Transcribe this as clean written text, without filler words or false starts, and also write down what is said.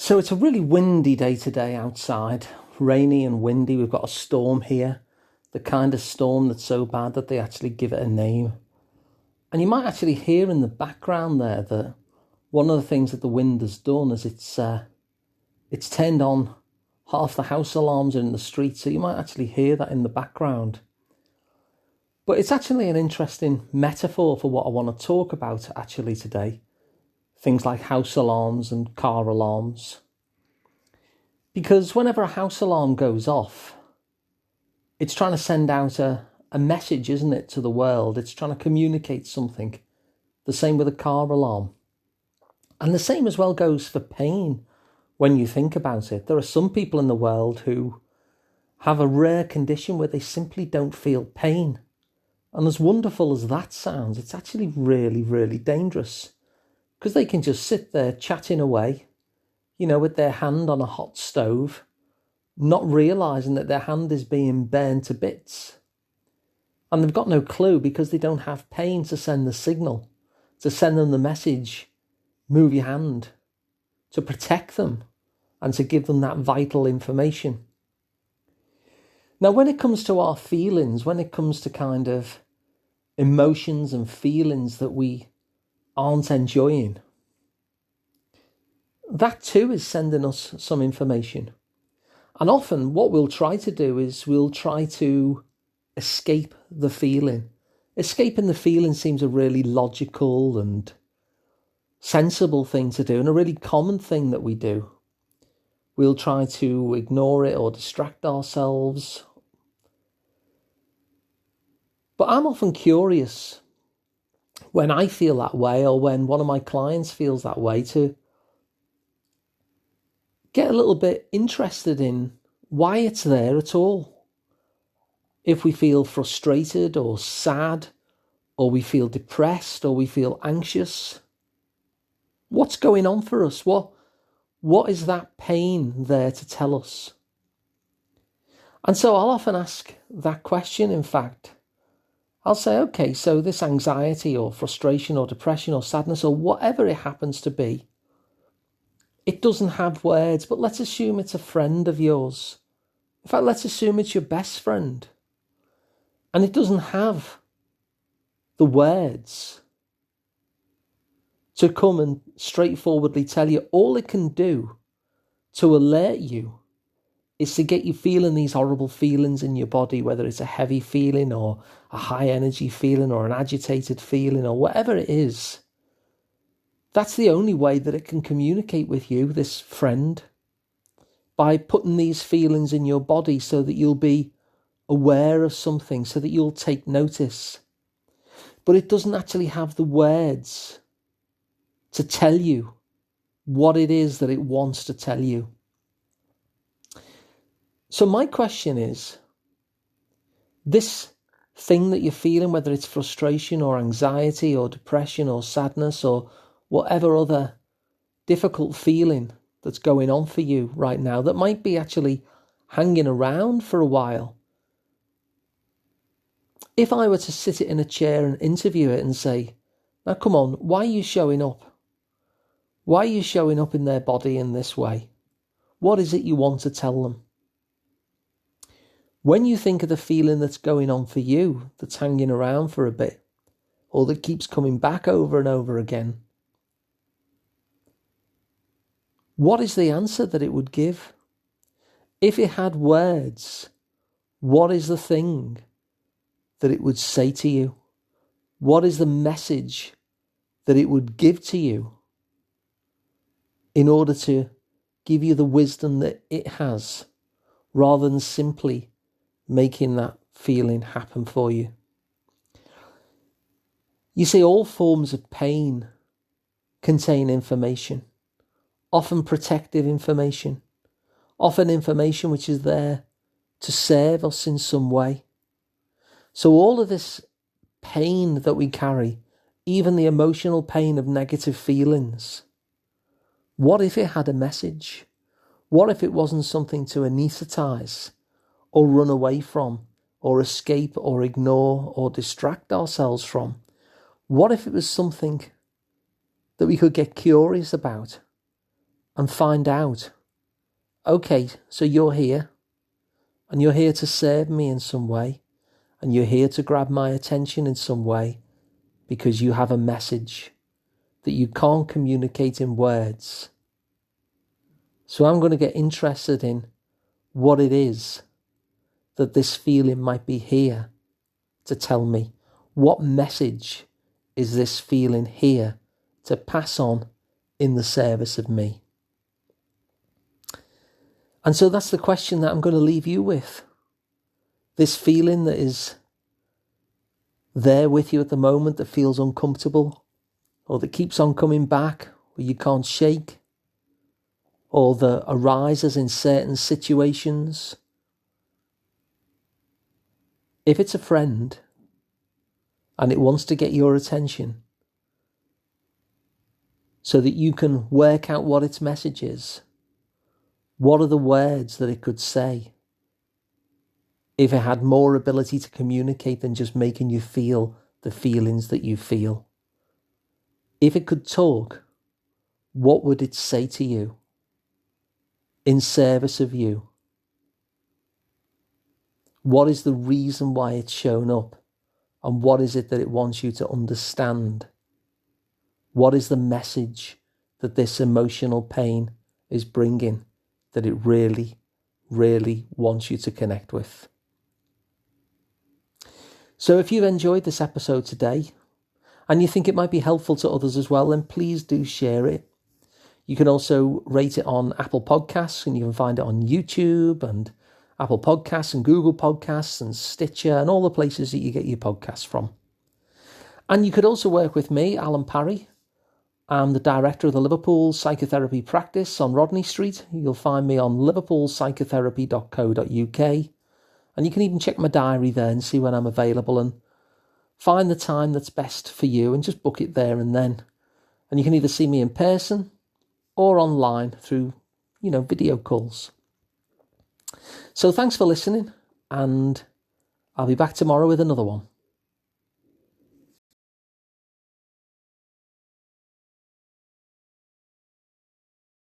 So it's a really windy day today outside, rainy and windy. We've got a storm here, the kind of storm that's so bad that they actually give it a name. And you might actually hear in the background there that one of the things that the wind has done is it's turned on half the house alarms in the street, so you might actually hear that in the background. But it's actually an interesting metaphor for what I want to talk about actually today. Things like house alarms and car alarms. Because whenever a house alarm goes off, it's trying to send out a message, isn't it, to the world? It's trying to communicate something. The same with a car alarm. And the same as well goes for pain when you think about it. There are some people in the world who have a rare condition where they simply don't feel pain. And as wonderful as that sounds, it's actually really, really dangerous. Because they can just sit there chatting away, with their hand on a hot stove, not realising that their hand is being burned to bits. And they've got no clue because they don't have pain to send the signal, to send them the message, move your hand, to protect them and to give them that vital information. Now, when it comes to our feelings, when it comes to kind of emotions and feelings that we aren't enjoying, that too is sending us some information. And often what we'll try to do is we'll try to escape the feeling. Escaping the feeling seems a really logical and sensible thing to do, and a really common thing that we do. We'll try to ignore it or distract ourselves. But I'm often curious when I feel that way, or when one of my clients feels that way, to get a little bit interested in why it's there at all. If we feel frustrated or sad, or we feel depressed, or we feel anxious, what's going on for us? What is that pain there to tell us? And so I'll often ask that question. In fact, I'll say, okay, so this anxiety or frustration or depression or sadness or whatever it happens to be, it doesn't have words, but let's assume it's a friend of yours. In fact, let's assume it's your best friend. And it doesn't have the words to come and straightforwardly tell you. All it can do to alert you is to get you feeling these horrible feelings in your body, whether it's a heavy feeling or a high energy feeling or an agitated feeling or whatever it is. That's the only way that it can communicate with you, this friend, by putting these feelings in your body so that you'll be aware of something, so that you'll take notice. But it doesn't actually have the words to tell you what it is that it wants to tell you. So my question is, this thing that you're feeling, whether it's frustration or anxiety or depression or sadness or whatever other difficult feeling that's going on for you right now, that might be actually hanging around for a while. If I were to sit it in a chair and interview it and say, now come on, why are you showing up? Why are you showing up in their body in this way? What is it you want to tell them? When you think of the feeling that's going on for you, that's hanging around for a bit, or that keeps coming back over and over again, what is the answer that it would give? If it had words, what is the thing that it would say to you? What is the message that it would give to you in order to give you the wisdom that it has, rather than simply making that feeling happen for you? You see, all forms of pain contain information, often protective information, often information which is there to serve us in some way. So all of this pain that we carry, even the emotional pain of negative feelings, what if it had a message? What if it wasn't something to anaesthetize or run away from or escape or ignore or distract ourselves from? What if it was something that we could get curious about and find out, okay, so you're here and you're here to serve me in some way, and you're here to grab my attention in some way because you have a message that you can't communicate in words. So I'm going to get interested in what it is that this feeling might be here to tell me. What message is this feeling here to pass on in the service of me? And so that's the question that I'm going to leave you with. This feeling that is there with you at the moment that feels uncomfortable, or that keeps on coming back, or you can't shake, or that arises in certain situations. If it's a friend and it wants to get your attention so that you can work out what its message is, what are the words that it could say? If it had more ability to communicate than just making you feel the feelings that you feel. If it could talk, what would it say to you in service of you? What is the reason why it's shown up? And what is it that it wants you to understand? What is the message that this emotional pain is bringing that it really, really wants you to connect with? So if you've enjoyed this episode today and you think it might be helpful to others as well, then please do share it. You can also rate it on Apple Podcasts, and you can find it on YouTube and Apple Podcasts and Google Podcasts and Stitcher and all the places that you get your podcasts from. And you could also work with me, Alun Parry. I'm the director of the Liverpool Psychotherapy practice on Rodney Street. You'll find me on liverpoolpsychotherapy.co.uk. And you can even check my diary there and see when I'm available and find the time that's best for you and just book it there and then. And you can either see me in person or online through, video calls. So thanks for listening, and I'll be back tomorrow with another one.